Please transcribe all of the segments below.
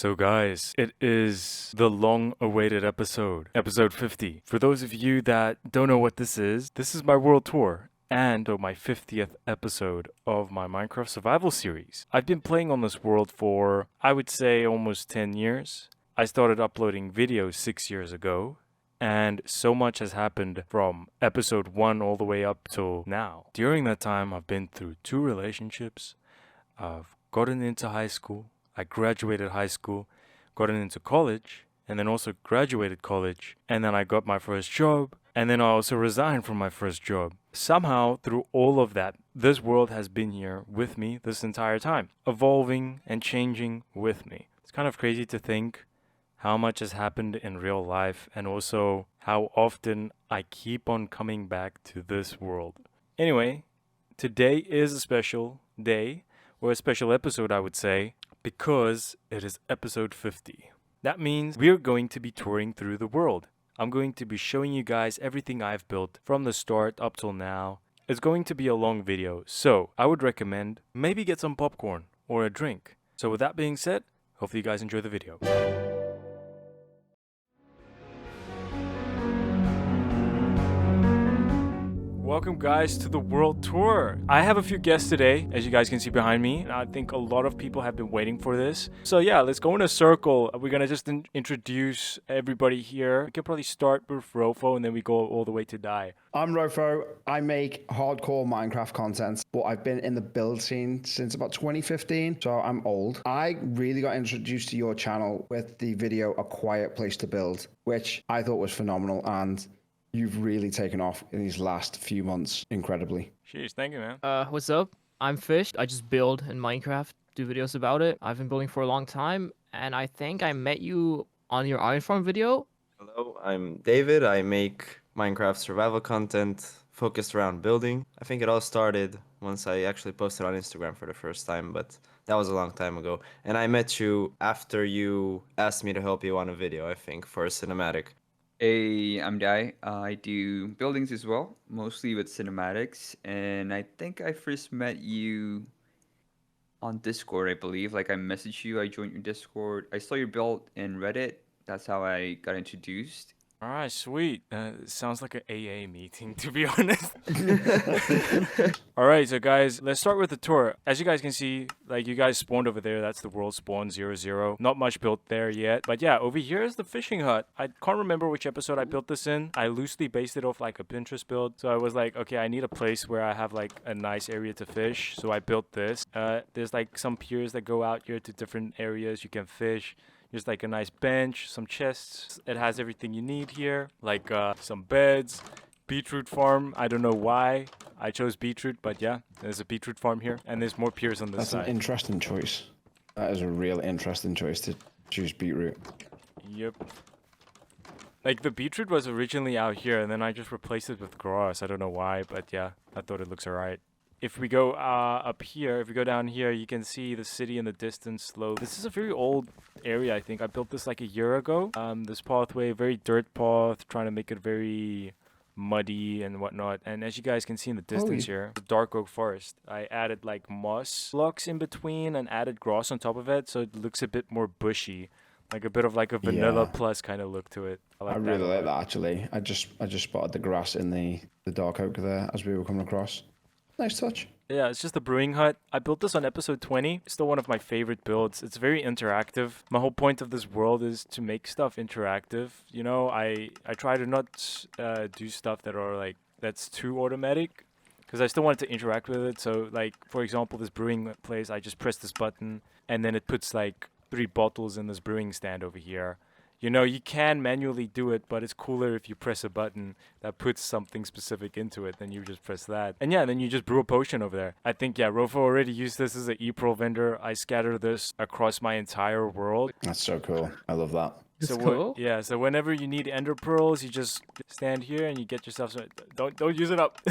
So guys, it is the long-awaited episode 50. For those of you that don't know what this is my world tour and my 50th episode of my Minecraft survival series. I've been playing on this world for, I would say, almost 10 years. I started uploading videos 6 years ago, and so much has happened from episode 1 all the way up till now. During that time, I've been through 2 relationships. I've gotten into high school. I graduated high school, gotten into college, and then also graduated college. And then I got my first job, and then I also resigned from my first job. Somehow, through all of that, this world has been here with me this entire time, evolving and changing with me. It's kind of crazy to think how much has happened in real life and also how often I keep on coming back to this world. Anyway, today is a special day, or a special episode, I would say, because it is episode 50. That means we're going to be touring through the world. I'm going to be showing you guys everything I've built from the start up till now. It's going to be a long video, so I would recommend maybe get some popcorn or a drink. So with that being said, hopefully you guys enjoy the video. Welcome guys to the world tour. I have a few guests today, as you guys can see behind me. I think a lot of people have been waiting for this. So yeah, let's go in a circle. We're gonna just introduce everybody here. We could probably start with Rofo and then we go all the way to Die. I'm Rofo. I make hardcore Minecraft content, but I've been in the build scene since about 2015, so I'm old. I really got introduced to your channel with the video A Quiet Place to Build, which I thought was phenomenal, and you've really taken off in these last few months incredibly. Jeez, thank you, man. What's up? I'm Fish. I just build in Minecraft, do videos about it. I've been building for a long time, and I think I met you on your Iron Farm video. Hello, I'm David. I make Minecraft survival content focused around building. I think it all started once I actually posted on Instagram for the first time, but that was a long time ago. And I met you after you asked me to help you on a video, I think, for a cinematic. Hey, I'm Dai. I do buildings as well, mostly with cinematics, and I think I first met you on Discord, I believe. Like, I messaged you, I joined your Discord. I saw your build in Reddit. That's how I got introduced. All right, sweet. Sounds like an AA meeting, to be honest. All right, so guys, let's start with the tour. As you guys can see, like you guys spawned over there. That's the world spawn 00. Not much built there yet. But yeah, over here is the fishing hut. I can't remember which episode I built this in. I loosely based it off like a Pinterest build. So I was like, okay, I need a place where I have like a nice area to fish. So I built this. There's like some piers that go out here to different areas you can fish. There's like a nice bench, some chests. It has everything you need here, like some beds, beetroot farm. I don't know why I chose beetroot, but yeah, there's a beetroot farm here, and there's more piers on this side. That's an interesting choice. That is a real interesting choice to choose beetroot. Yep. Like the beetroot was originally out here, and then I just replaced it with grass. I don't know why, but yeah, I thought it looks alright. If we go up here, if we go down here, you can see the city in the distance slowly. This is a very old area, I think. I built this like a year ago. This pathway, very dirt path, trying to make it very muddy and whatnot. And as you guys can see in the distance here, the dark oak forest. I added like moss blocks in between and added grass on top of it, so it looks a bit more bushy. Like a bit of like a vanilla plus kind of look to it. I really like that actually. I just spotted the grass in the dark oak there as we were coming across. Nice touch. Yeah, it's just a brewing hut. I built this on episode 20. It's still one of my favorite builds. It's very interactive. My whole point of this world is to make stuff interactive. You know, I try to not do stuff that are like, that's too automatic, because I still want to interact with it. So like, for example, this brewing place, I just press this button and then it puts like 3 bottles in this brewing stand over here. You know, you can manually do it, but it's cooler if you press a button that puts something specific into it, then you just press that. And yeah, then you just brew a potion over there. I think, yeah, Rofo already used this as an e-pearl vendor. I scatter this across my entire world. That's so cool. I love that. It's cool. Yeah, so whenever you need ender pearls, you just stand here and you get yourself some. Don't use it up.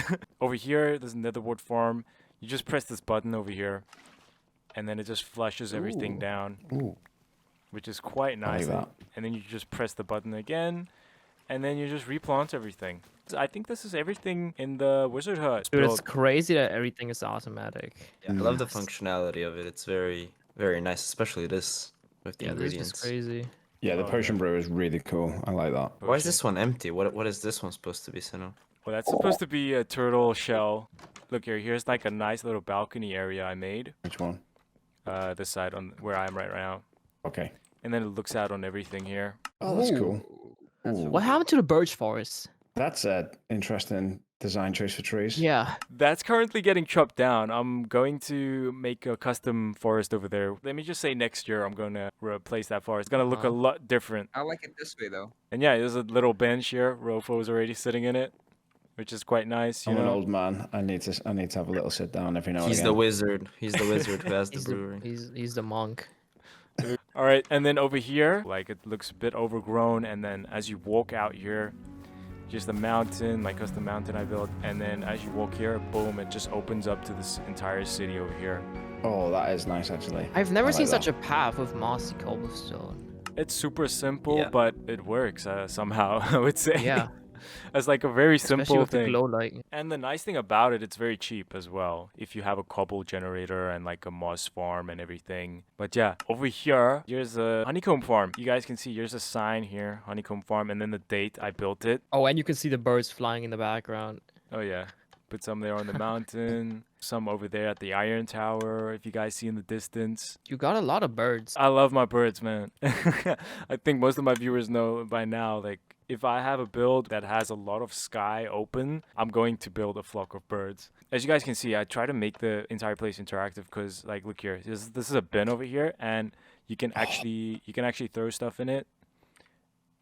Over here, there's a netherwort farm. You just press this button over here, and then it just flushes everything down. Ooh. Which is quite nice. Like that. And then you just press the button again, and then you just replant everything. I think this is everything in the wizard hut. Dude, it's crazy that everything is automatic. Yeah, I love the functionality of it. It's very, very nice, especially this with the Yeah, this is ingredients. crazy. Yeah, the Oh, potion yeah. brew is really cool. I like that. Why is this one empty? What is this one supposed to be, Sino? Well, that's supposed to be a turtle shell. Look here. Here's like a nice little balcony area I made. Which one? This side on where I am right now. Okay. And then it looks out on everything here. Oh, that's cool. That's Ooh. What happened to the birch forest? That's an interesting design choice for trees. Yeah. That's currently getting chopped down. I'm going to make a custom forest over there. Let me just say next year I'm going to replace that forest. It's going to look a Uh-huh. lot different. I like it this way though. And yeah, there's a little bench here. Rofo is already sitting in it, which is quite nice, you I'm an know. old man. I need to have a little sit down every now and He's again. the wizard. He's the wizard who has the He's brewery. he's the monk. All right, and then over here, like it looks a bit overgrown, and then as you walk out here, just a mountain, my custom mountain I built, and then as you walk here, boom, it just opens up to this entire city over here. Oh, that is nice actually. I've never I seen like such that. a path with mossy cobblestone. It's super simple, Yeah. but it works somehow, I would say. Yeah, It's like a very especially simple with the thing. glow light. And the nice thing about it, it's very cheap as well. If you have a cobble generator and like a moss farm and everything. But yeah, over here, here's a honeycomb farm. You guys can see here's a sign here, honeycomb farm, and then the date I built it. Oh, and you can see the birds flying in the background. Oh yeah. Put some there on the mountain, some over there at the iron tower, if you guys see in the distance. You got a lot of birds. I love my birds, man. I think most of my viewers know by now, like, if I have a build that has a lot of sky open, I'm going to build a flock of birds. As you guys can see, I try to make the entire place interactive because, like, look here. This is a bin over here, and you can actually throw stuff in it,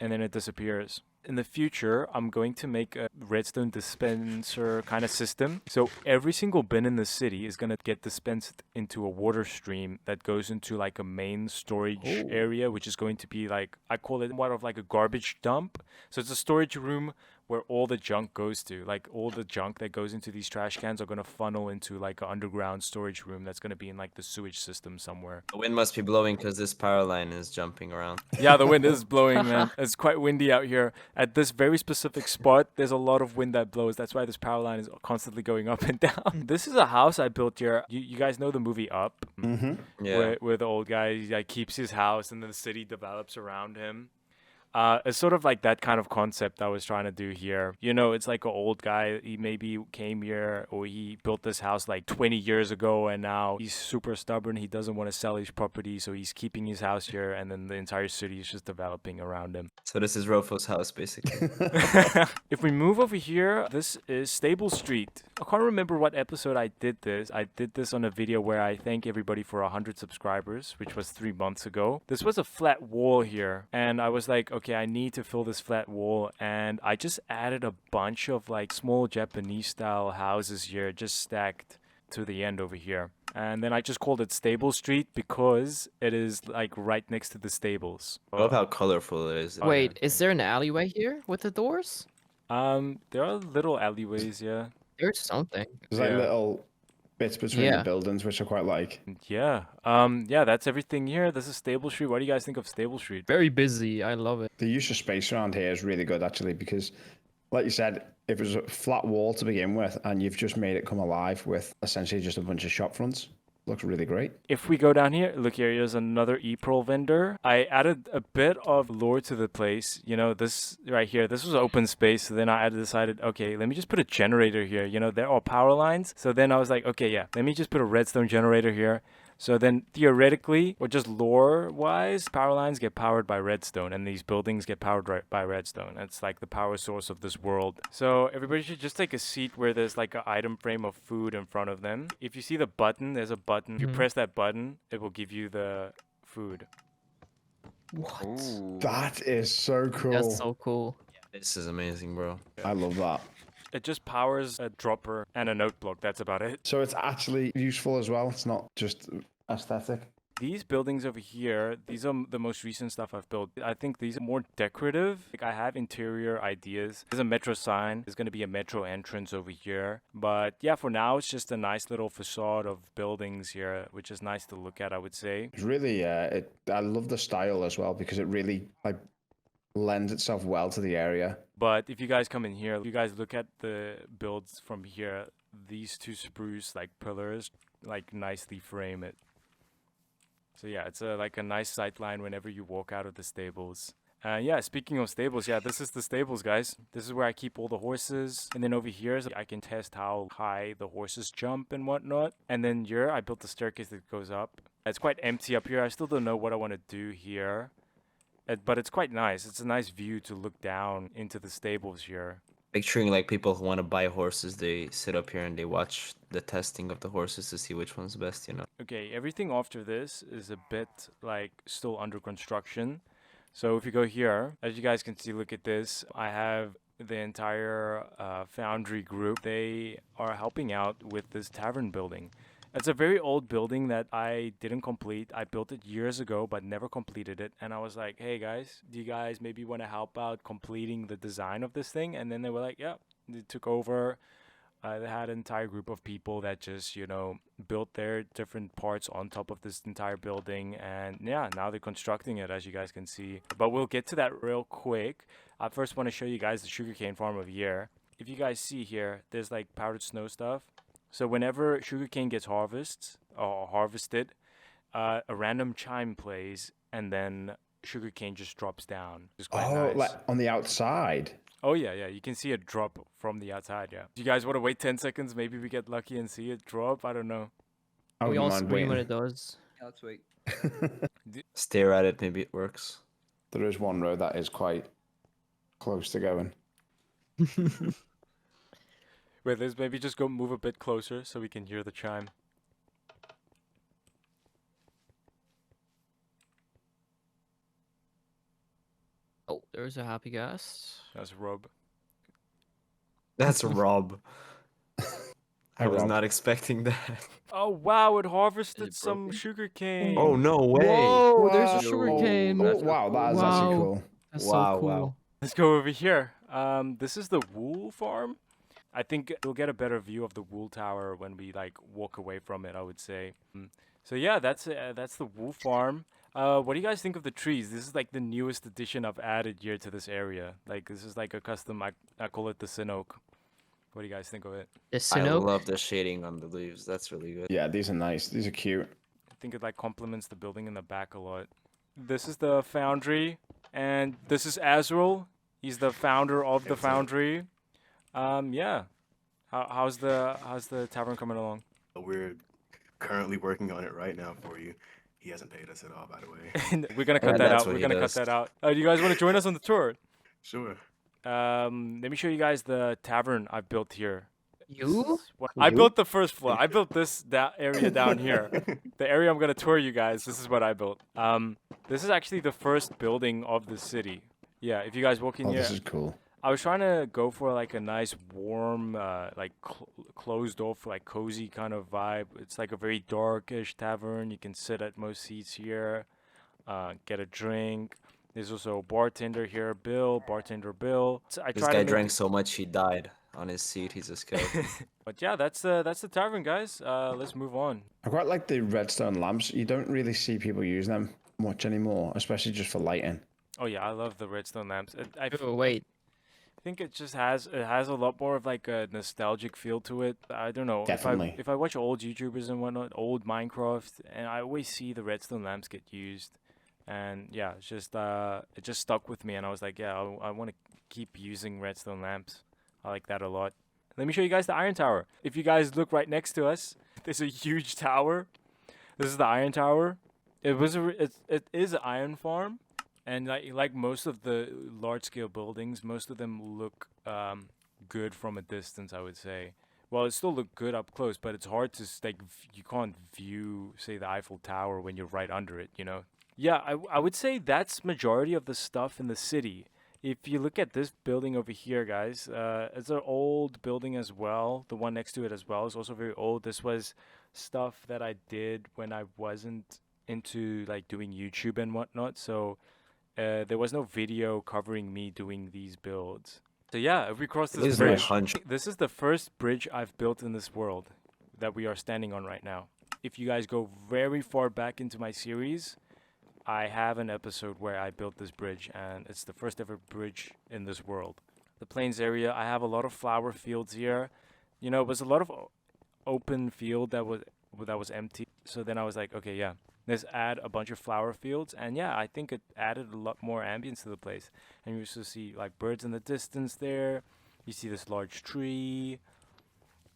and then it disappears. In the future, I'm going to make a redstone dispenser kind of system. So every single bin in the city is going to get dispensed into a water stream that goes into like a main storage area, which is going to be like, I call it more of like a garbage dump. So it's a storage room where all the junk goes to. Like all the junk that goes into these trash cans are going to funnel into like an underground storage room that's going to be in like the sewage system somewhere. The wind must be blowing because this power line is jumping around. Yeah, the wind is blowing, man. It's quite windy out here. At this very specific spot, there's a lot of wind that blows. That's why this power line is constantly going up and down. This is a house I built here. You guys know the movie Up? Mm-hmm. Yeah. Where the old guy like, keeps his house and then the city develops around him. It's sort of like that kind of concept I was trying to do here. You know, it's like an old guy. He maybe came here or he built this house like 20 years ago and now he's super stubborn. He doesn't want to sell his property, so he's keeping his house here and then the entire city is just developing around him. So this is Rofo's house, basically. If we move over here, this is Stable Street. I can't remember what episode I did this. I did this on a video where I thank everybody for 100 subscribers, which was 3 months ago. This was a flat wall here, and I was like, okay, I need to fill this flat wall, and I just added a bunch of like small Japanese style houses here, just stacked to the end over here. And then I just called it Stable Street because it is like right next to the stables. I love how colorful it is. Wait, is there an alleyway here with the doors? There are little alleyways, yeah. There's something. There's like Yeah. little bits between Yeah. the buildings, which I quite like. Yeah. Yeah, that's everything here. This is Stable Street. What do you guys think of Stable Street? Very busy. I love it. The use of space around here is really good actually because, like you said, if it was a flat wall to begin with and you've just made it come alive with essentially just a bunch of shop fronts, looks really great. If we go down here, look here, here's another e-pearl vendor. I added a bit of lore to the place. You know, this right here, this was open space. So then I decided, okay, let me just put a generator here. You know, they're all power lines. So then I was like, okay, yeah, let me just put a redstone generator here. So then theoretically, or just lore-wise, power lines get powered by redstone and these buildings get powered by redstone. It's like the power source of this world. So everybody should just take a seat where there's like an item frame of food in front of them. If you see the button, there's a button. If you press that button, it will give you the food. What? Ooh. That is so cool. That's so cool. This is amazing, bro. I love that. It just powers a dropper and a note block. That's about it. So it's actually useful as well. It's not just aesthetic. These buildings over here, these are the most recent stuff I've built. I think these are more decorative. Like I have interior ideas. There's a metro sign. There's going to be a metro entrance over here. But yeah, for now, it's just a nice little facade of buildings here, which is nice to look at, I would say. It's really, I love the style as well because it really like lends itself well to the area. But if you guys come in here, if you guys look at the builds from here, these two spruce like pillars like nicely frame it. So yeah, it's like a nice sight line whenever you walk out of the stables. Yeah, speaking of stables, yeah, this is the stables, guys. This is where I keep all the horses. And then over here, I can test how high the horses jump and whatnot. And then here, I built the staircase that goes up. It's quite empty up here. I still don't know what I want to do here. But it's quite nice. It's a nice view to look down into the stables here. Picturing like people who want to buy horses, they sit up here and they watch the testing of the horses to see which one's best, you know. Okay, everything after this is a bit like still under construction. So if you go here, as you guys can see, look at this. I have the entire foundry group. They are helping out with this tavern building. It's a very old building that I didn't complete. I built it years ago, but never completed it. And I was like, hey guys, do you guys maybe want to help out completing the design of this thing? And then they were like, yeah, they took over. They had an entire group of people that just, built their different parts on top of this entire building. And yeah, now they're constructing it, as you guys can see. But we'll get to that real quick. I first want to show you guys the sugarcane farm of here. If you guys see here, there's like powdered snow stuff. So whenever sugarcane gets harvested, a random chime plays, and then sugarcane just drops down. It's quite nice. Like on the outside. Oh yeah, you can see it drop from the outside. Yeah. Do you guys want to wait 10 seconds? Maybe we get lucky and see it drop. I don't know. I We all wouldn't mind scream when waiting. it does. Yeah, let's wait. Stare at it, maybe it works. There is one row that is quite close to going. Wait, let's maybe just go move a bit closer so we can hear the chime. Oh, there's a happy guest. That's Rob. That's Rob. I was Rob. not expecting that. Oh wow, it harvested it some broken? sugarcane. Oh, no way. Whoa, there's a Wow. sugarcane. Oh, That's wow, that is Wow. actually cool. That's Wow, so cool. wow. Let's go over here. This is the wool farm. I think we'll get a better view of the wool tower when we like walk away from it, I would say. So yeah, that's the wool farm. What do you guys think of the trees? This is like the newest addition I've added here to this area. Like this is like a custom. I call it the sin oak. What do you guys think of it? The I Sinnoh. love the shading on the leaves. That's really good. Yeah, these are nice. These are cute. I think it like complements the building in the back a lot. This is the foundry, and this is Azrael. He's the founder of the foundry. Yeah. How's the tavern coming along? We're currently working on it right now for you. He hasn't paid us at all, by the way. We're gonna cut Yeah, that that's out. what We're he gonna cut does. that out. Do you guys want to join us on the tour? Sure. Let me show you guys the tavern I built here. You? I built the first floor. I built this area down here. The area I'm gonna tour you guys. This is what I built. This is actually the first building of the city. Yeah, if you guys walk in Oh, here, this is cool. I was trying to go for like a nice warm, like closed off, like cozy kind of vibe. It's like a very darkish tavern. You can sit at most seats here, get a drink. There's also a bartender here, bartender Bill. So I This try guy to make drank so much he died on his seat. He's a skeleton. But yeah, that's the tavern, guys. Let's move on. I quite like the redstone lamps. You don't really see people use them much anymore, especially just for lighting. Oh yeah, I love the redstone lamps. I Oh, wait. think it just has a lot more of like a nostalgic feel to it. I don't know. Definitely. If I watch old YouTubers and whatnot, old Minecraft, and I always see the redstone lamps get used, and yeah, it's just it just stuck with me, and I was like, yeah, I want to keep using redstone lamps. I like that a lot. Let me show you guys the iron tower. If you guys look right next to us, there's a huge tower. This is the iron tower. It is an iron farm. And like most of the large-scale buildings, most of them look good from a distance, I would say. Well, it still look good up close, but it's hard to you can't view, say, the Eiffel Tower when you're right under it, you know? Yeah, I would say that's majority of the stuff in the city. If you look at this building over here, guys, it's an old building as well. The one next to it as well is also very old. This was stuff that I did when I wasn't into like doing YouTube and whatnot, so there was no video covering me doing these builds. So yeah, if we cross This this is my bridge, hunch. this is the first bridge I've built in this world that we are standing on right now. If you guys go very far back into my series, I have an episode where I built this bridge, and it's the first ever bridge in this world. The plains area, I have a lot of flower fields here. You know, it was a lot of open field that was empty. So then I was like, okay, yeah, Let's add a bunch of flower fields, and yeah, I think it added a lot more ambience to the place. And you also see like birds in the distance there. You see this large tree.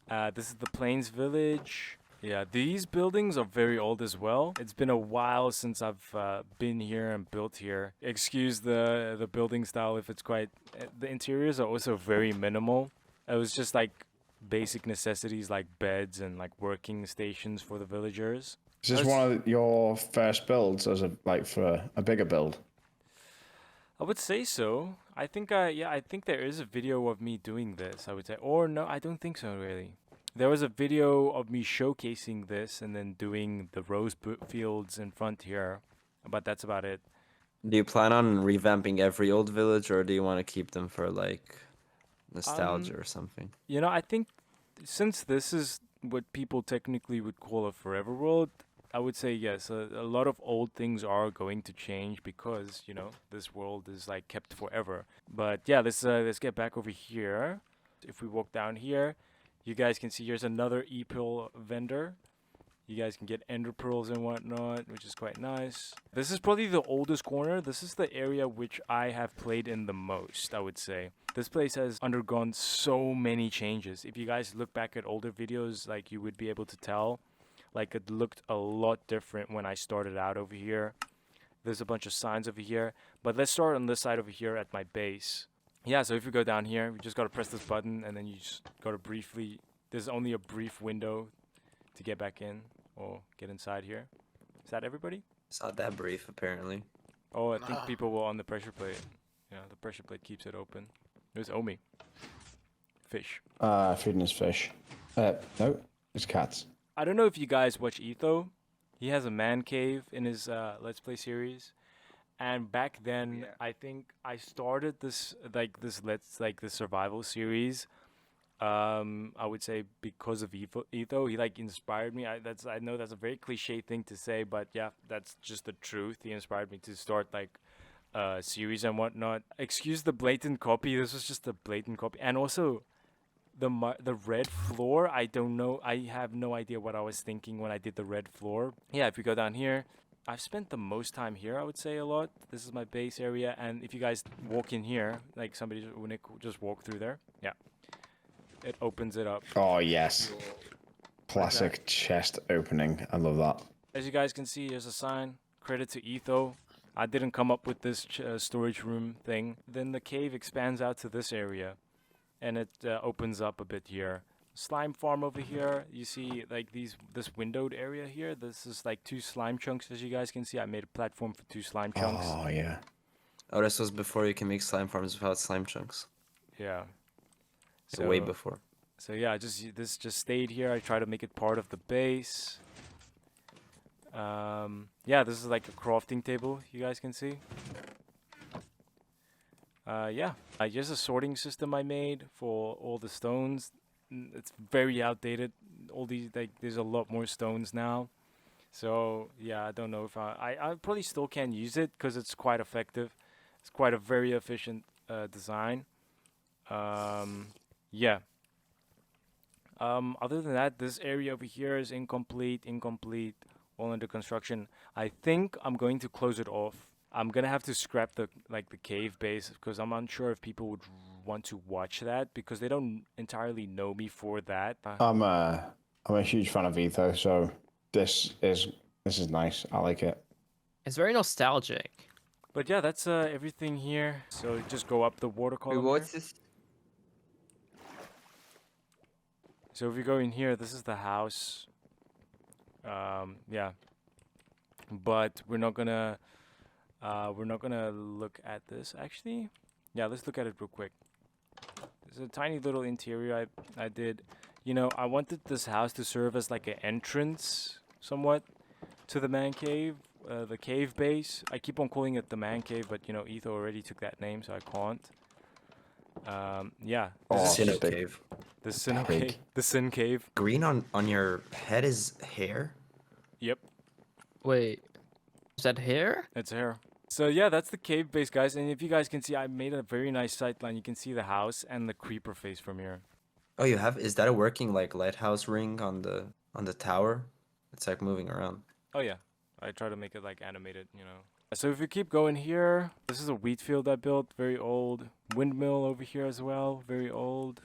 This is the Plains Village. Yeah, these buildings are very old as well. It's been a while since I've been here and built here. Excuse the building style if it's quite... The interiors are also very minimal. It was just like basic necessities like beds and like working stations for the villagers. Is this one of your first builds as for a bigger build? I would say so. I think I think there is a video of me doing this, I would say. Or no, I don't think so really. There was a video of me showcasing this and then doing the rose fields in front here, but that's about it. Do you plan on revamping every old village, or do you want to keep them for like nostalgia or something? You know, I think since this is what people technically would call a forever world, I would say yes. A lot of old things are going to change because you know this world is like kept forever. But yeah, let's get back over here. If we walk down here, you guys can see here's another e-pearl vendor. You guys can get ender pearls and whatnot, which is quite nice. This is probably the oldest corner. This is the area which I have played in the most, I would say. This place has undergone so many changes. If you guys look back at older videos, like you would be able to tell, like it looked a lot different when I started out over here. There's a bunch of signs over here, but let's start on this side over here at my base. Yeah, so if we go down here, we just gotta press this button and then you just gotta briefly, there's only a brief window to get back in or get inside here. Is that everybody? It's not that brief, apparently. Oh, I think people were on the pressure plate. Yeah, the pressure plate keeps it open. There's Omi. Fish. Feeding his fish. No, it's cats. I don't know if you guys watch Etho. He has a man cave in his Let's Play series. And back then, Yeah. I think I started this survival series. I would say because of Etho, he like inspired me. I know that's a very cliche thing to say, but yeah, that's just the truth. He inspired me to start like a series and whatnot. Excuse the blatant copy. This was just a blatant copy, and also the red floor. I don't know. I have no idea what I was thinking when I did the red floor. Yeah, if we go down here. I've spent the most time here, I would say, a lot. This is my base area, and if you guys walk in here, like somebody when just walk through there, yeah, it opens it up. Oh, yes. Classic chest opening. I love that. As you guys can see, here's a sign. Credit to Etho. I didn't come up with this storage room thing. Then the cave expands out to this area, and it opens up a bit here. Slime farm over here. You see like this windowed area here. This is like 2 slime chunks, as you guys can see. I made a platform for 2 slime chunks. Oh, yeah. Oh, this was before you can make slime farms without slime chunks. Yeah. Way before. So yeah, this just stayed here. I try to make it part of the base. Yeah, this is like a crafting table. You guys can see. Yeah, here's a sorting system I made for all the stones. It's very outdated. All these there's a lot more stones now. So yeah, I don't know if I probably still can use it because it's quite effective. It's quite a very efficient design. Yeah. Other than that, this area over here is incomplete, all under construction. I think I'm going to close it off. I'm gonna have to scrap the cave base because I'm unsure if people would want to watch that because they don't entirely know me for that. I'm a huge fan of Etho, so this is nice. I like it. It's very nostalgic. But yeah, that's everything here. So just go up the water Wait, column. what's here. this? So if you go in here, this is the house. Yeah. But we're not gonna look at this actually. Yeah, let's look at it real quick. There's a tiny little interior I did. You know, I wanted this house to serve as like an entrance somewhat to the man cave, the cave base. I keep on calling it the man cave, but you know, Etho already took that name, so I can't. Yeah. Oh, Sinnoh big. cave. The Sin Pig. cave. The Sin cave. Green on your head is hair? Yep. Wait, is that hair? It's here. So yeah, that's the cave base, guys. And if you guys can see, I made a very nice sightline. You can see the house and the creeper face from here. Oh, you have? Is that a working like lighthouse ring on the tower? It's like moving around. Oh yeah. I try to make it like animated, you know. So if you keep going here, this is a wheat field I built, very old. Windmill over here as well, very old.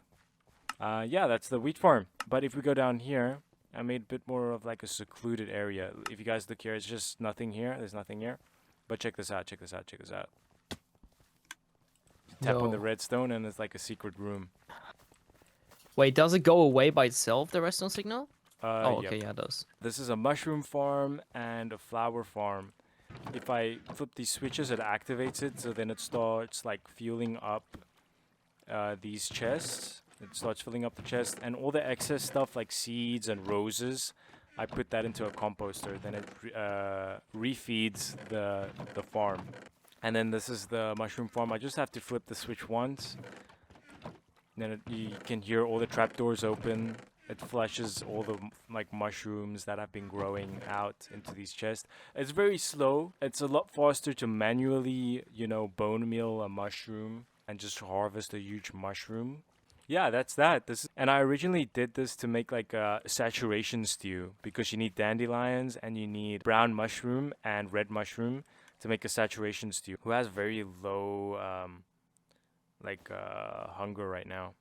Yeah, that's the wheat farm. But if we go down here, I made a bit more of like a secluded area. If you guys look here, it's just nothing here. There's nothing here. But check this out, check this out, check this out. Tap on the No. redstone and it's like a secret room. Wait, does it go away by itself, the redstone signal? Oh, Yep. okay, yeah, it does. This is a mushroom farm and a flower farm. If I flip these switches, it activates it, so then it starts like fueling up these chests. It starts filling up the chest, and all the excess stuff like seeds and roses, I put that into a composter. Then it refeeds the farm. And then this is the mushroom farm. I just have to flip the switch once. Then you can hear all the trapdoors open. It flushes all the like mushrooms that have been growing out into these chests. It's very slow. It's a lot faster to manually, you know, bone meal a mushroom and just harvest a huge mushroom. Yeah, that's that. And I originally did this to make like a saturation stew because you need dandelions and you need brown mushroom and red mushroom to make a saturation stew. Who has very low hunger right now?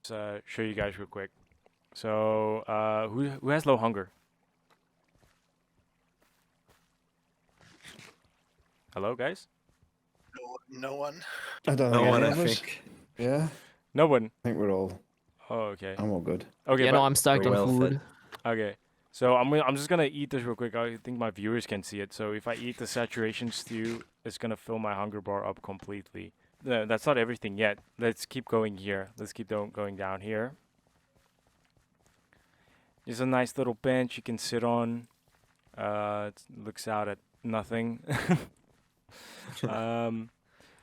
Show you guys real quick. So who has low hunger? Hello, guys. No one. I don't No think one, any I of us. think. Yeah, No one. I think we're all. Oh, okay. I'm all good. Okay, Yeah, but, no, I'm stacked We're on well food. fed. okay. So I'm just gonna eat this real quick. I think my viewers can see it. So if I eat the saturation stew, it's gonna fill my hunger bar up completely. That's not everything yet. Let's keep going here. Let's keep going down here. There's a nice little bench you can sit on. It looks out at nothing.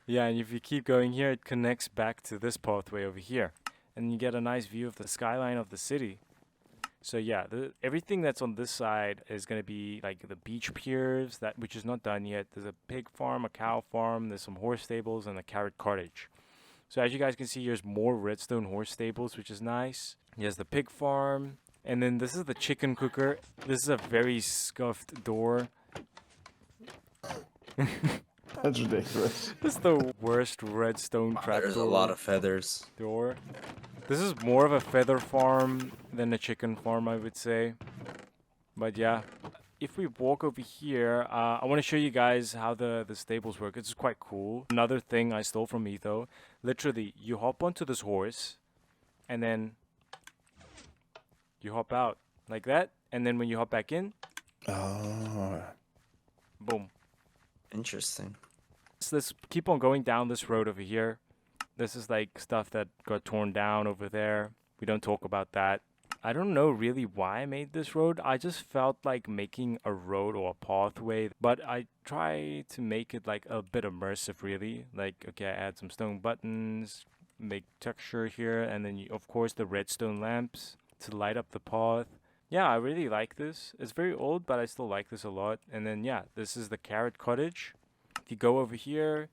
Yeah, and if you keep going here, it connects back to this pathway over here. And you get a nice view of the skyline of the city. So yeah, everything that's on this side is going to be like the beach piers, which is not done yet. There's a pig farm, a cow farm, there's some horse stables, and a carrot cottage. So as you guys can see, there's more redstone horse stables, which is nice. Here's the pig farm. And then this is the chicken cooker. This is a very scuffed door. That's ridiculous. This is the worst redstone Wow, trapdoor there's a lot of feathers. door. This is more of a feather farm than a chicken farm, I would say. But yeah, if we walk over here, I want to show you guys how the stables work. It's quite cool. Another thing I stole from Etho. Literally, you hop onto this horse, and then you hop out like that. And then when you hop back in, Oh. boom. Interesting. So let's keep on going down this road over here. This is like stuff that got torn down over there. We don't talk about that. I don't know really why I made this road. I just felt like making a road or a pathway, but I try to make it like a bit immersive really. Like, okay, I add some stone buttons, make texture here, and then of course the redstone lamps to light up the path. Yeah, I really like this. It's very old, but I still like this a lot. And then yeah, this is the carrot cottage. If you go over here,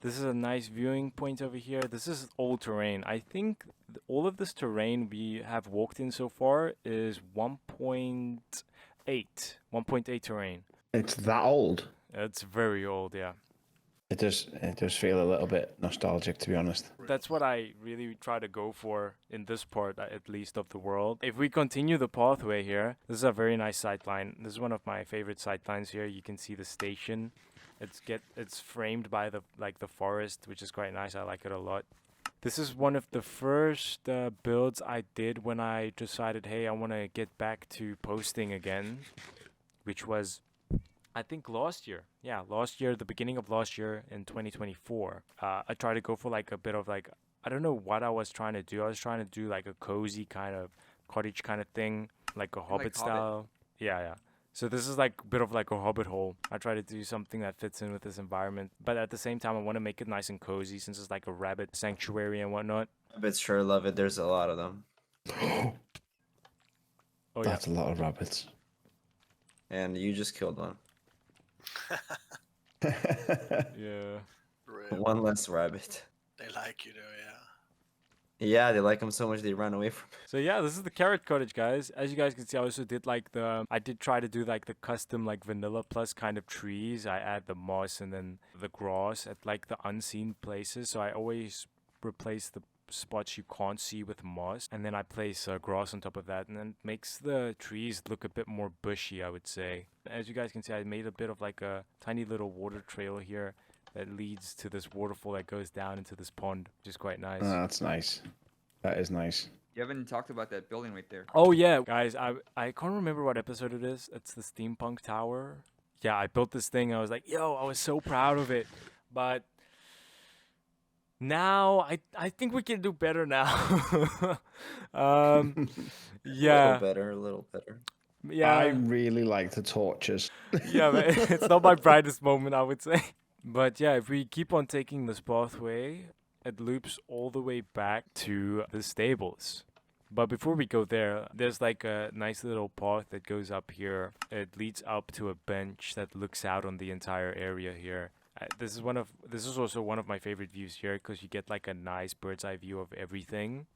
this is a nice viewing point over here. This is old terrain. I think all of this terrain we have walked in so far is 1.8. 1.8 terrain. It's that old. It's very old, yeah. It does feel a little bit nostalgic, to be honest. That's what I really try to go for in this part, at least, of the world. If we continue the pathway here, this is a very nice sightline. This is one of my favorite sightlines here. You can see the station. It's framed by the forest, which is quite nice. I like it a lot. This is one of the first builds I did when I decided, hey, I want to get back to posting again, which was, I think, last year. Yeah, last year, the beginning of last year in 2024. I tried to go for like a bit of like, I don't know what I was trying to do. I was trying to do like a cozy kind of cottage kind of thing, like a Hobbit style. Yeah, yeah. So this is like a bit of like a hobbit hole. I try to do something that fits in with this environment, but at the same time, I want to make it nice and cozy since it's like a rabbit sanctuary and whatnot. Rabbits sure love it. There's a lot of them. Oh yeah, That's a lot of rabbits. And you just killed one. yeah. Rip. One less rabbit. They like you though, yeah. Yeah, they like him so much they run away from him. So yeah, this is the carrot cottage, guys. As you guys can see, I also did like I did try to do like the custom like vanilla plus kind of trees. I add the moss and then the grass at like the unseen places. So I always replace the spots you can't see with moss, and then I place grass on top of that, and then it makes the trees look a bit more bushy, I would say. As you guys can see, I made a bit of like a tiny little water trail here that leads to this waterfall that goes down into this pond, which is quite nice. That's nice. That is nice. You haven't talked about that building right there. Oh yeah, guys, I can't remember what episode it is. It's the steampunk tower. Yeah, I built this thing. I was like, yo, I was so proud of it. But now I think we can do better now. A Yeah, little better, a little better. I yeah, really like the torches. yeah. But it's not my brightest moment, I would say. But yeah, if we keep on taking this pathway, it loops all the way back to the stables. But before we go there, there's like a nice little path that goes up here. It leads up to a bench that looks out on the entire area here. This is also one of my favorite views here because you get like a nice bird's eye view of everything.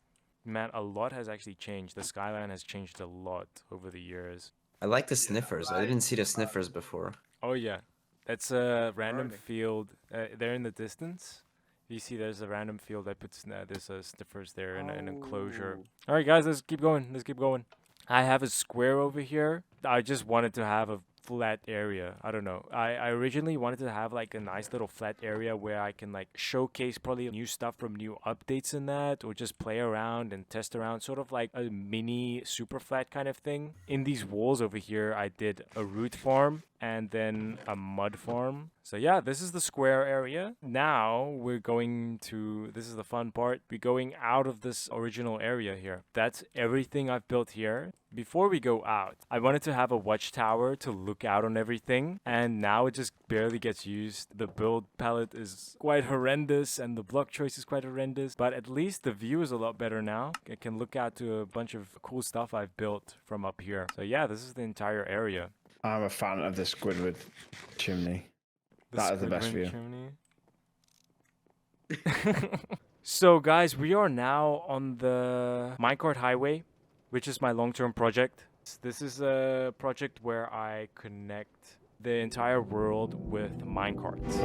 Man, a lot has actually changed. The skyline has changed a lot over the years. I like the sniffers. I didn't see the sniffers before. Oh yeah, that's a random they? field. There in the distance. You see, there's a random field. I put there's sniffers there in an enclosure. All right, guys, let's keep going. Let's keep going. I have a square over here. I just wanted to have a flat area. I don't know. I originally wanted to have like a nice little flat area where I can like showcase probably new stuff from new updates in that, or just play around and test around, sort of like a mini super flat kind of thing. In these walls over here, I did a root farm and then a mud farm. So yeah, this is the square area. Now we're going to, this is the fun part, we're going out of this original area here. That's everything I've built here. Before we go out, I wanted to have a watchtower to look out on everything, and now it just barely gets used. The build palette is quite horrendous and the block choice is quite horrendous, but at least the view is a lot better now. I can look out to a bunch of cool stuff I've built from up here. So yeah, this is the entire area. I'm a fan of the Squidward chimney. That is the best view. So guys, we are now on the minecart highway, which is my long-term project. This is a project where I connect the entire world with minecarts.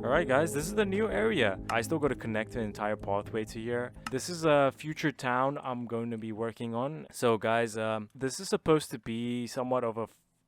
Alright guys, this is the new area. I still got to connect an entire pathway to here. This is a future town I'm going to be working on. So guys, this is supposed to be somewhat of a,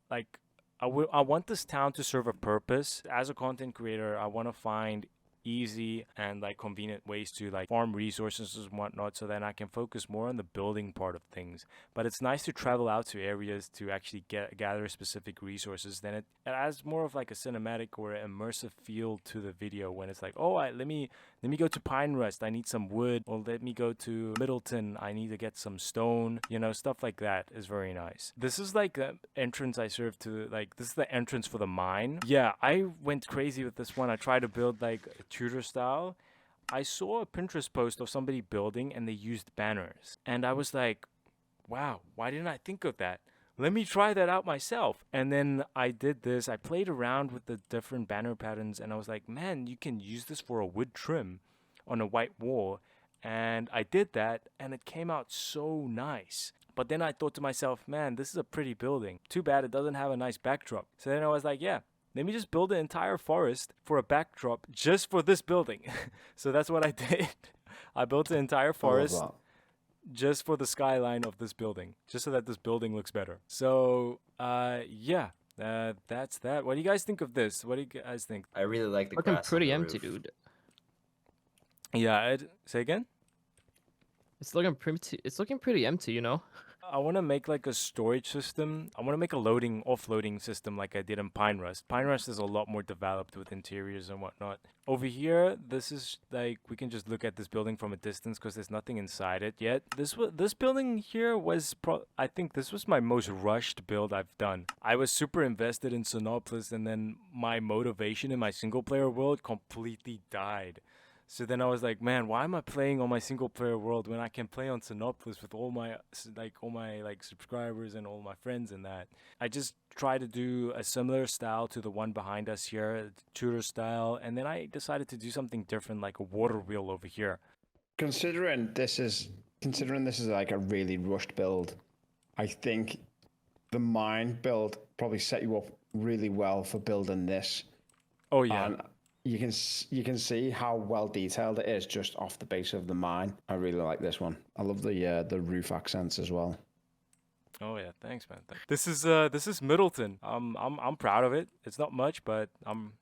like, I want this town to serve a purpose. As a content creator, I want to find easy and like convenient ways to like farm resources and whatnot, so then I can focus more on the building part of things. But it's nice to travel out to areas to actually gather specific resources. Then it adds more of like a cinematic or immersive feel to the video when it's like, oh, let me go to Pine Rest, I need some wood, or let me go to Middleton, I need to get some stone, you know, stuff like that is very nice. This is like the entrance I serve to, like this is the entrance for the mine. Yeah, I went crazy with this one. I tried to build like a Tudor style. I saw a Pinterest post of somebody building and they used banners, and I was like, wow, why didn't I think of that? Let me try that out myself. And then I did this. I played around with the different banner patterns, and I was like, man, you can use this for a wood trim on a white wall. And I did that, and it came out so nice. But then I thought to myself, man, this is a pretty building. Too bad it doesn't have a nice backdrop. So then I was like, yeah, let me just build an entire forest for a backdrop just for this building. So that's what I did. I built an entire forest just for the skyline of this building, just so that this building looks better. So, yeah, that's that. What do you guys think of this? What do you guys think? I really like the Looking grass on pretty the empty, roof. dude. Yeah, say again? It's looking pretty empty, you know. I want to make like a storage system. I want to make a offloading system like I did in Pine Rest. Pine Rest is a lot more developed with interiors and whatnot. Over here, this is like, we can just look at this building from a distance because there's nothing inside it yet. This building here was, I think this was my most rushed build I've done. I was super invested in Sinopolis, and then my motivation in my single player world completely died. So then I was like, man, why am I playing on my single player world when I can play on Sinopolis with all my like subscribers and all my friends and that. I just try to do a similar style to the one behind us here, Tudor style, and then I decided to do something different like a water wheel over here. Considering this is like a really rushed build, I think the mine build probably set you up really well for building this. Oh yeah. And you can see how well detailed it is just off the base of the mine. I really like this one. I love the roof accents as well. Oh yeah, thanks man. This is Middleton. I'm proud of it. It's not much, but I'm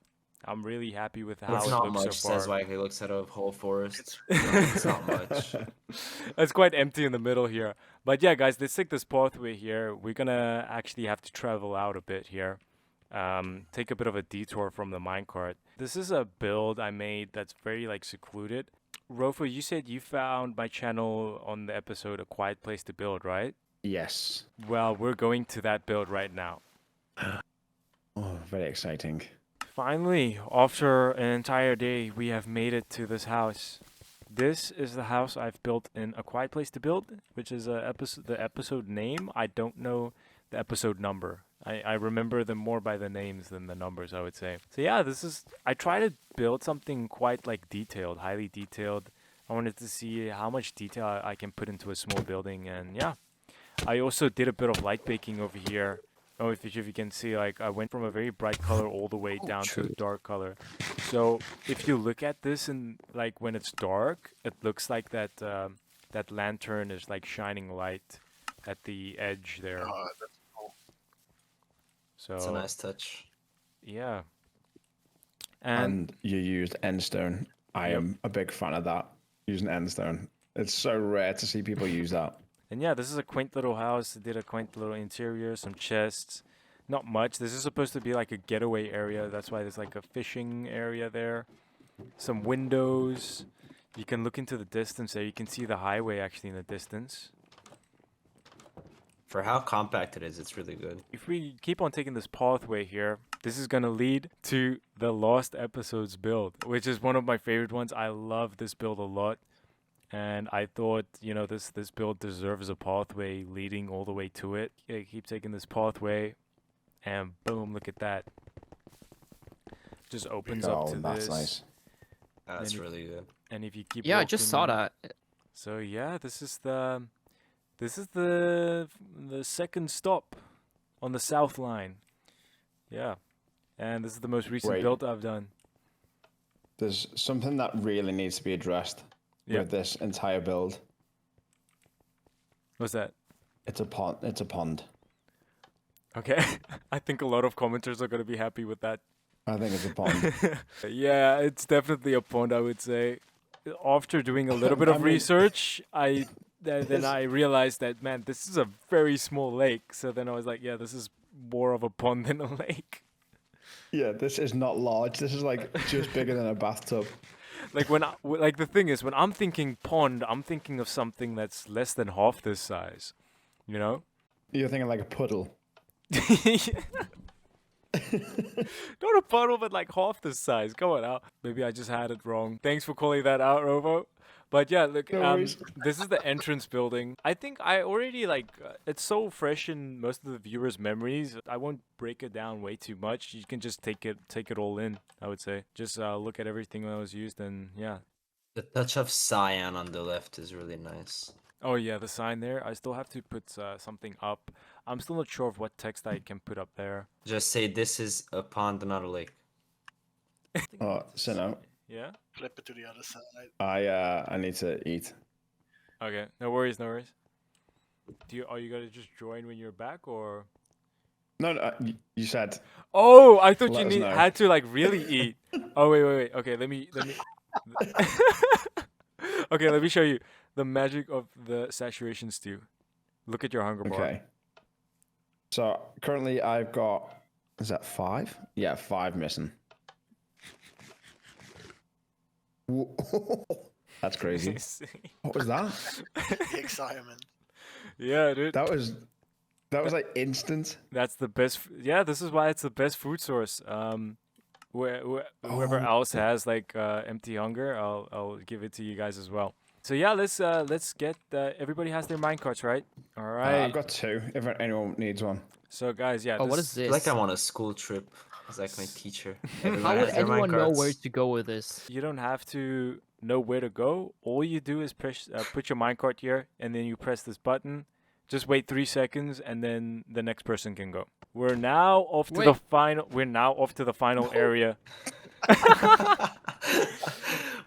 really happy with how It's it not looks much, so far. says Waggy looks at a whole forest. It's not much. It's quite empty in the middle here. But yeah, guys, let's take this pathway here. We're gonna actually have to travel out a bit here. Take a bit of a detour from the minecart. This is a build I made that's very like secluded. Rofo, you said you found my channel on the episode A Quiet Place to Build, right? Yes. Well, we're going to that build right now. Oh, very exciting. Finally, after an entire day, we have made it to this house. This is the house I've built in A Quiet Place to Build, which is the episode name. I don't know the episode number. I remember them more by the names than the numbers, I would say. So yeah, I try to build something quite like detailed, highly detailed. I wanted to see how much detail I can put into a small building, and yeah. I also did a bit of light baking over here. Oh, if you can see, like I went from a very bright color all the way down to a dark color. So if you look at this and like when it's dark, it looks like that that lantern is like shining light at the edge there. That's cool. So It's a nice touch. yeah. And you used endstone. I am a big fan of that. Using endstone. It's so rare to see people use that. And yeah, this is a quaint little house. It did a quaint little interior, some chests. Not much. This is supposed to be like a getaway area. That's why there's like a fishing area there. Some windows. You can look into the distance there. You can see the highway actually in the distance. For how compact it is, it's really good. If we keep on taking this pathway here, this is going to lead to the last episode's build, which is one of my favorite ones. I love this build a lot. And I thought, you know, this build deserves a pathway leading all the way to it. Yeah, keep taking this pathway, and boom, look at that. Just opens up to that's this. nice. That's And really good. And if you keep Yeah, I just saw walking- that. So yeah, this is the second stop on the south line. Yeah, and this is the most recent Wait. build I've done. There's something that really needs to be addressed with this entire build. What's that? It's a pond. It's a pond. Okay, I think a lot of commenters are gonna be happy with that. I think it's a pond. Yeah, it's definitely a pond, I would say. After doing a little bit I of mean- research, then I realized that, man, this is a very small lake. So then I was like, yeah, this is more of a pond than a lake. Yeah, this is not large. This is like just bigger than a bathtub. Like like the thing is, when I'm thinking pond, I'm thinking of something that's less than half this size. You know? You're thinking like a puddle. Not a puddle, but like half this size. Come on out. Maybe I just had it wrong. Thanks for calling that out, Robo. But yeah, look, No worries. this is the entrance building. I think I already it's so fresh in most of the viewers' memories. I won't break it down way too much. You can just take it all in, I would say. Just look at everything that was used, and yeah. The touch of cyan on the left is really nice. Oh yeah, the sign there. I still have to put something up. I'm still not sure of what text I can put up there. Just say this is a pond, not a lake. Oh, so no, Yeah? Flip it to the other side. I need to eat. Okay, no worries, no worries. Are you gonna just join when you're back, or? No, you said Oh, I thought Let you us know. had to like really eat. Oh wait. Okay, let me. Okay, let me show you the magic of the saturation stew. Look at your hunger bar. okay. So currently I've got, is that 5? Yeah, 5 missing. That's crazy. What was that? The excitement. Yeah, dude. That was like instant. That's the best. Yeah, this is why it's the best food source. Whoever else has like empty hunger, I'll give it to you guys as well. So yeah, let's get everybody has their minecarts, right? All right. I've got 2. If anyone needs one. So guys, yeah. Oh, what is I feel like this? I'm on a school trip. It's like my teacher. How Everyone would has their anyone know where minecarts. to go with this? You don't have to know where to go. All you do is press, put your minecart here, and then you press this button. Just wait 3 seconds, and then the next person can go. We're now off to the Wait. final. We're now off to the final area.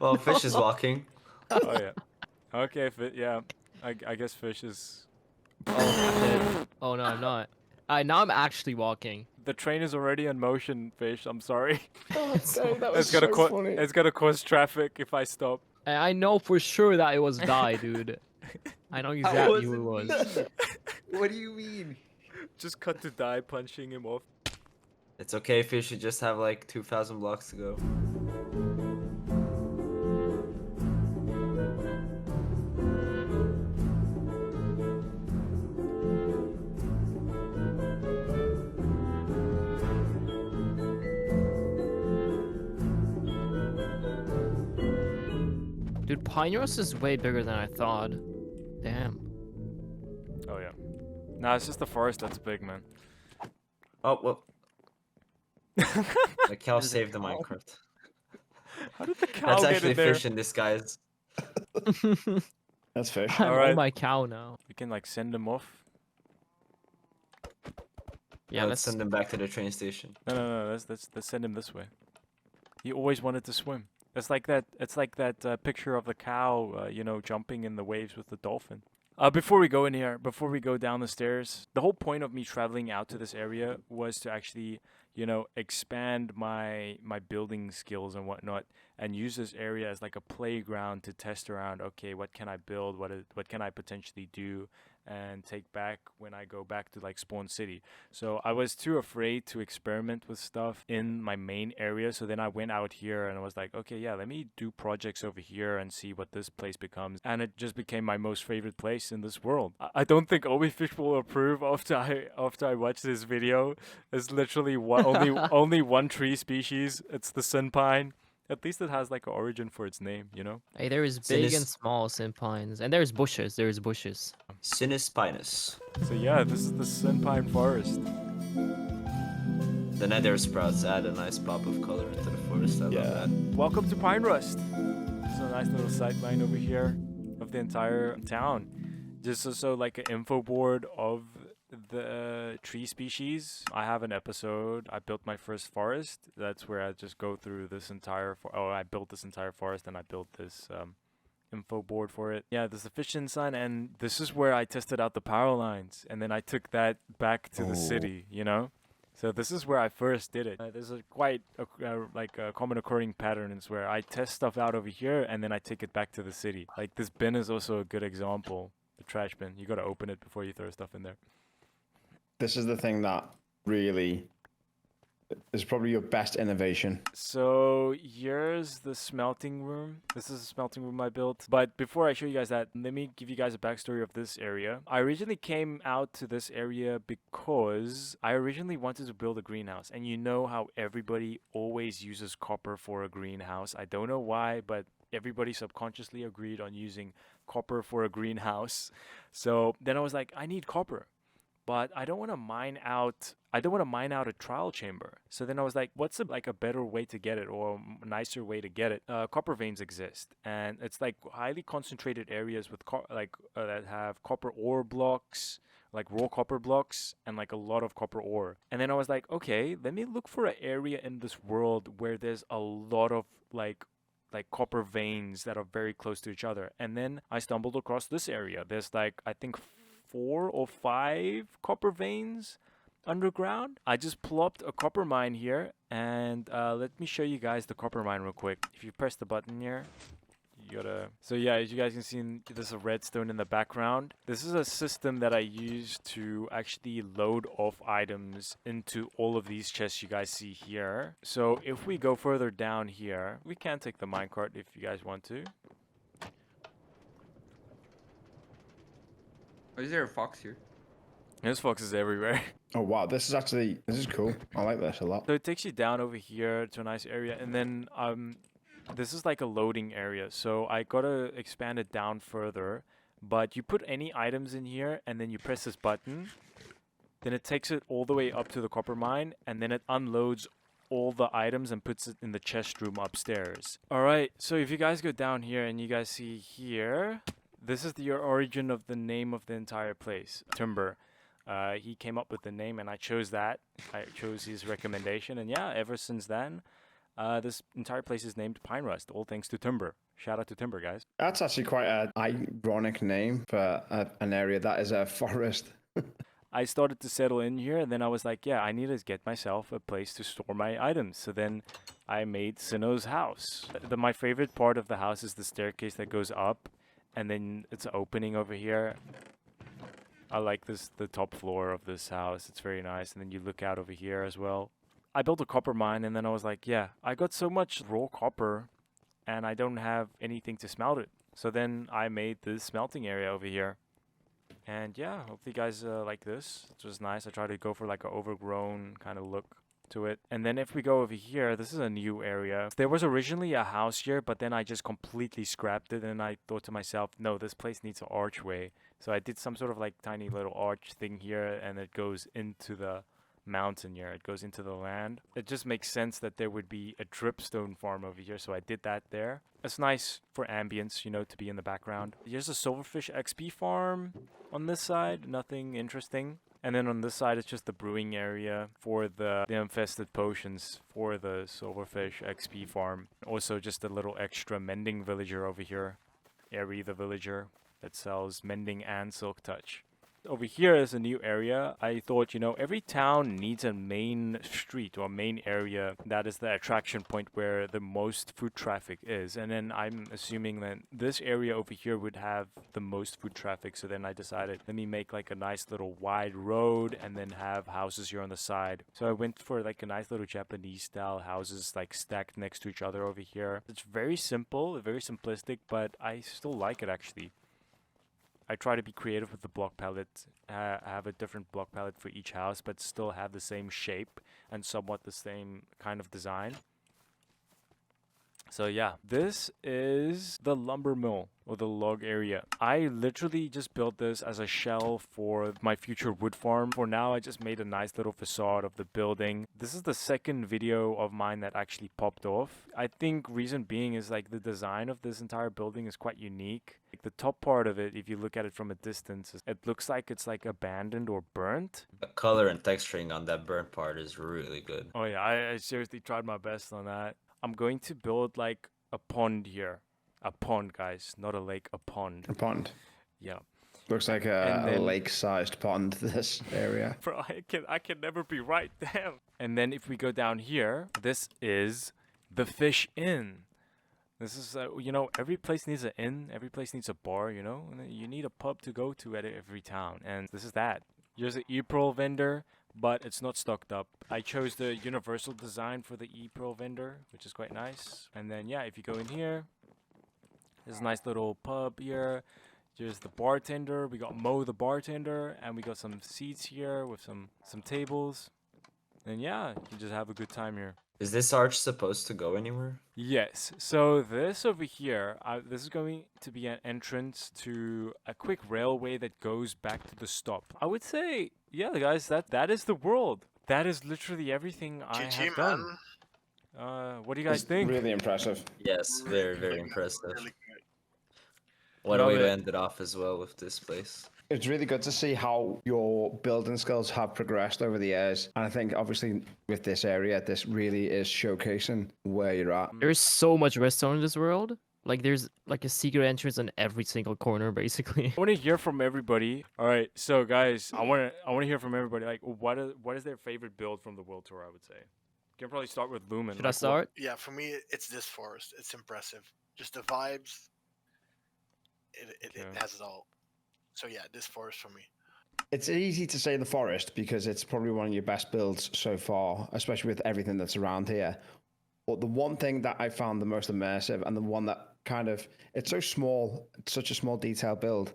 Well, Fish is walking. Oh yeah. Okay, yeah. I guess Fish is. Oh no, I'm not. Now I'm actually walking. The train is already in motion, Fish. I'm sorry. Oh, dang, that was It's gonna so funny. it's gonna cause traffic if I stop. I know for sure that it was Die, dude. I know exactly who it was. What do you mean? Just cut to Die punching him off. It's okay, Fish. You just have like 2,000 blocks to go. Dude, Pinehurst is way bigger than I thought. Damn. Oh yeah. Nah, it's just the forest that's big, man. Oh, well. The cow Is it saved the cow? minecart. How did the cow That's get actually in there? Fish in disguise. That's Fish. I'm Alright. on my cow now. We can like send him off. Yeah, Let's let's send him back to the train station. No. Let's send him this way. He always wanted to swim. It's like that. It's like that picture of the cow, you know, jumping in the waves with the dolphin. Before we go in here, before we go down the stairs, the whole point of me traveling out to this area was to actually, you know, expand my building skills and whatnot, and use this area as like a playground to test around. Okay, what can I build? What can I potentially do? And take back when I go back to like Spawn City. So I was too afraid to experiment with stuff in my main area. So then I went out here and I was like, okay, yeah, let me do projects over here and see what this place becomes. And it just became my most favorite place in this world. I don't think Obifish will approve after I watch this video. There's literally only one tree species. It's the sun pine. At least it has like an origin for its name, you know? Hey, there is So big this- and small pines, and there's bushes. There's bushes. Sinus Pinus. So yeah, this is the sun pine forest. The nether sprouts add a nice pop of color into the forest. I love that. Welcome to Pine Rust. This is a nice little sightline over here of the entire town. Just so like an info board of the tree species. I have an episode. I built my first forest. That's where I just go through this entire. I built this entire forest and I built this info board for it. Yeah, there's the fishing sign, and this is where I tested out the power lines, and then I took that back to the city. You know. So this is where I first did it. There's a quite like a common occurring pattern is where I test stuff out over here and then I take it back to the city. Like this bin is also a good example. The trash bin. You gotta open it before you throw stuff in there. This is the thing that really is probably your best innovation. So here's the smelting room. This is a smelting room I built. But before I show you guys that, let me give you guys a backstory of this area. I originally came out to this area because I originally wanted to build a greenhouse. And you know how everybody always uses copper for a greenhouse. I don't know why, but everybody subconsciously agreed on using copper for a greenhouse. So then I was like, I need copper. But I don't want to mine out. I don't want to mine out a trial chamber. So then I was like, what's a better way to get it, or a nicer way to get it? Copper veins exist, and it's like highly concentrated areas with that have copper ore blocks, like raw copper blocks, and like a lot of copper ore. And then I was like, okay, let me look for an area in this world where there's a lot of like copper veins that are very close to each other. And then I stumbled across this area. There's like I think 4 or 5 copper veins underground. I just plopped a copper mine here, and let me show you guys the copper mine real quick. If you press the button here, you gotta. So yeah, as you guys can see, there's a redstone in the background. This is a system that I use to actually load off items into all of these chests you guys see here. So if we go further down here, we can take the minecart if you guys want to. Oh, is there a fox here? There's foxes everywhere. Oh wow, this is cool. I like this a lot. So it takes you down over here to a nice area, and then this is like a loading area. So I gotta expand it down further, but you put any items in here, and then you press this button. Then it takes it all the way up to the copper mine, and then it unloads all the items and puts it in the chest room upstairs. All right, so if you guys go down here and you guys see here, this is the origin of the name of the entire place, Timber. He came up with the name, and I chose that. I chose his recommendation, and yeah, ever since then, this entire place is named Pine Rust, all thanks to Timber. Shout out to Timber, guys. That's actually quite an ironic name for an area that is a forest. I started to settle in here, and then I was like, yeah, I need to get myself a place to store my items. So then I made Sinnoh's house. My favorite part of the house is the staircase that goes up, and then it's an opening over here. I like the top floor of this house. It's very nice. And then you look out over here as well. I built a copper mine, and then I was like, yeah, I got so much raw copper, and I don't have anything to smelt it. So then I made this smelting area over here. And yeah, hopefully you guys like this. It was nice. I tried to go for like an overgrown kind of look to it. And then if we go over here, this is a new area. There was originally a house here, but then I just completely scrapped it, and I thought to myself, no, this place needs an archway. So I did some sort of like tiny little arch thing here, and it goes into the mountain here. It goes into the land. It just makes sense that there would be a dripstone farm over here, so I did that there. It's nice for ambience, you know, to be in the background. Here's a silverfish XP farm on this side. Nothing interesting. And then on this side, it's just the brewing area for the infested potions for the silverfish XP farm. Also just a little extra mending villager over here. Airy the villager that sells mending and silk touch. Over here is a new area. I thought, you know, every town needs a main street or main area that is the attraction point where the most foot traffic is. And then I'm assuming that this area over here would have the most foot traffic. So then I decided, let me make like a nice little wide road and then have houses here on the side. So I went for like a nice little Japanese style houses like stacked next to each other over here. It's very simple, very simplistic, but I still like it actually. I try to be creative with the block palette, have a different block palette for each house, but still have the same shape and somewhat the same kind of design. So yeah, this is the lumber mill or the log area. I literally just built this as a shell for my future wood farm. For now, I just made a nice little facade of the building. This is the second video of mine that actually popped off. I think reason being is like the design of this entire building is quite unique. Like the top part of it, if you look at it from a distance, it looks like it's like abandoned or burnt. The color and texturing on that burnt part is really good. Oh yeah, I seriously tried my best on that. I'm going to build like a pond here. A pond, guys, not a lake, a pond. A pond. Yeah. Looks like a lake-sized pond, this area. Bro, I can never be right, damn. And then if we go down here, this is the Fish Inn. This is, you know, every place needs an inn, every place needs a bar, you know? And you need a pub to go to at every town, and this is that. Here's an e-pearl vendor, but it's not stocked up. I chose the universal design for the e-pearl vendor, which is quite nice. And then, yeah, if you go in here, there's a nice little pub here. Here's the bartender. We got Mo the bartender, and we got some seats here with some tables. And yeah, you just have a good time here. Is this arch supposed to go anywhere? Yes. So this over here, this is going to be an entrance to a quick railway that goes back to the stop. I would say, yeah, guys, that is the world. That is literally everything I have GG, done. man. What do you guys think? Really impressive. Yes, very, very impressive. Really good. What a Love way to it. end it off as well with this place. It's really good to see how your building skills have progressed over the years. And I think obviously with this area, this really is showcasing where you're at. There's so much redstone in this world. Like there's like a secret entrance in every single corner, basically. I want to hear from everybody. All right, so guys, I want to hear from everybody. Like, what is their favorite build from the World Tour? I would say. You can probably start with Lumen. Should I start? Yeah, for me, it's this forest. It's impressive. Just the vibes. It has it all. So yeah, this forest for me. It's easy to say the forest because it's probably one of your best builds so far, especially with everything that's around here. But the one thing that I found the most immersive and the one that kind of, it's so small, it's such a small detail build.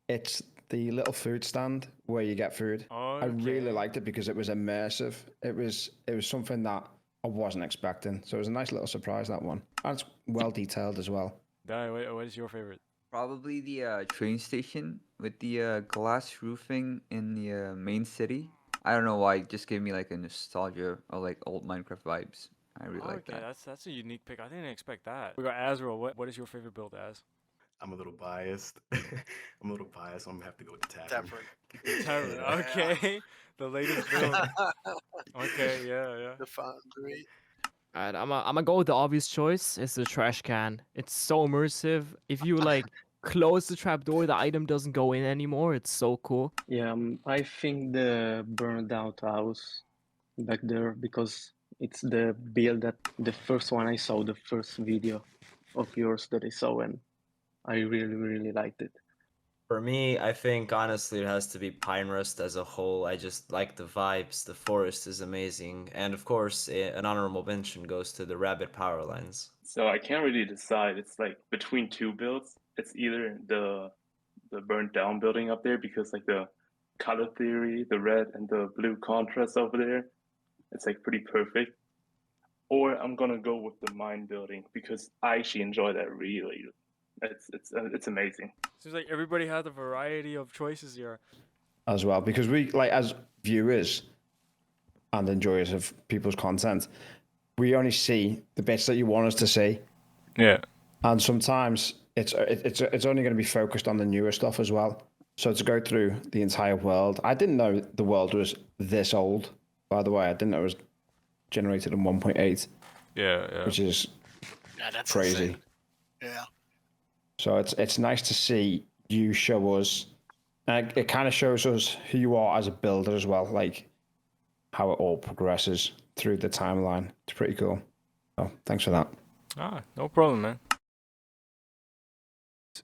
It's the little food stand where you get food. I really Okay. liked it because it was immersive. It was something that I wasn't expecting. So it was a nice little surprise, that one. And it's well detailed as well. Dai, what is your favorite? Probably the train station with the glass roofing in the main city. I don't know why, it just gave me like a nostalgia or like old Minecraft vibes. I really like Okay, that. that's a unique pick. I didn't expect that. We got Azrael. What is your favorite build, Az? I'm a little biased. I'm a little biased, so I'm gonna have to go with the tavern. Tavern. Terran. Yeah. Okay, the latest build. Okay, yeah. The foundry. Alright, I'm gonna go with the obvious choice. It's the trash can. It's so immersive. If you like close the trap door, the item doesn't go in anymore. It's so cool. Yeah, I think the burned out house back there because it's the build that the first one I saw, the first video of yours that I saw, and I really, really liked it. For me, I think honestly it has to be Pine Rest as a whole. I just like the vibes. The forest is amazing, and of course, an honorable mention goes to the Rabbit power lines. So I can't really decide. It's like between two builds. It's either the burnt down building up there because like the color theory, the red and the blue contrast over there, it's like pretty perfect. Or I'm gonna go with the mine building because I actually enjoy that really. It's amazing. Seems like everybody had a variety of choices here. As well, because we, like, as viewers and enjoyers of people's content, we only see the bits that you want us to see. Yeah. And sometimes it's only going to be focused on the newer stuff as well. So to go through the entire world, I didn't know the world was this old. By the way, I didn't know it was generated in 1.8, Yeah. which is Yeah, that's crazy. insane. Yeah. So it's nice to see you show us, and it kind of shows us who you are as a builder as well, like how it all progresses through the timeline. It's pretty cool. So thanks for that. No problem, man.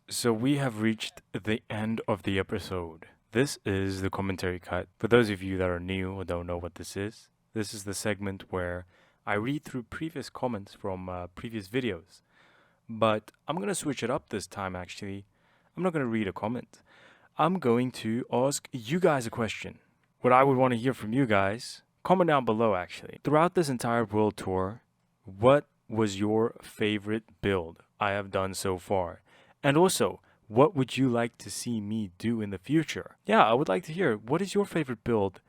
So we have reached the end of the episode. This is the commentary cut. For those of you that are new or don't know what this is the segment where I read through previous comments from previous videos. But I'm going to switch it up this time, actually. I'm not going to read a comment. I'm going to ask you guys a question. What I would want to hear from you guys, comment down below, actually. Throughout this entire world tour, what was your favorite build I have done so far? And also, what would you like to see me do in the future? Yeah, I would like to hear, what is your favorite build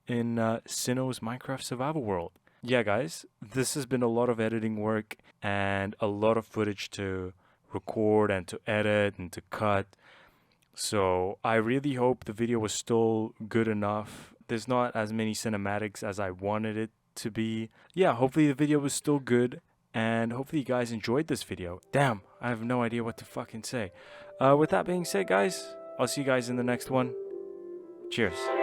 in Sinnoh's Minecraft Survival World? Yeah, guys, this has been a lot of editing work and a lot of footage to record and to edit and to cut. So I really hope the video was still good enough. There's not as many cinematics as I wanted it to be. Yeah, hopefully the video was still good. And hopefully you guys enjoyed this video. Damn, I have no idea what to fucking say. With that being said, guys, I'll see you guys in the next one. Cheers.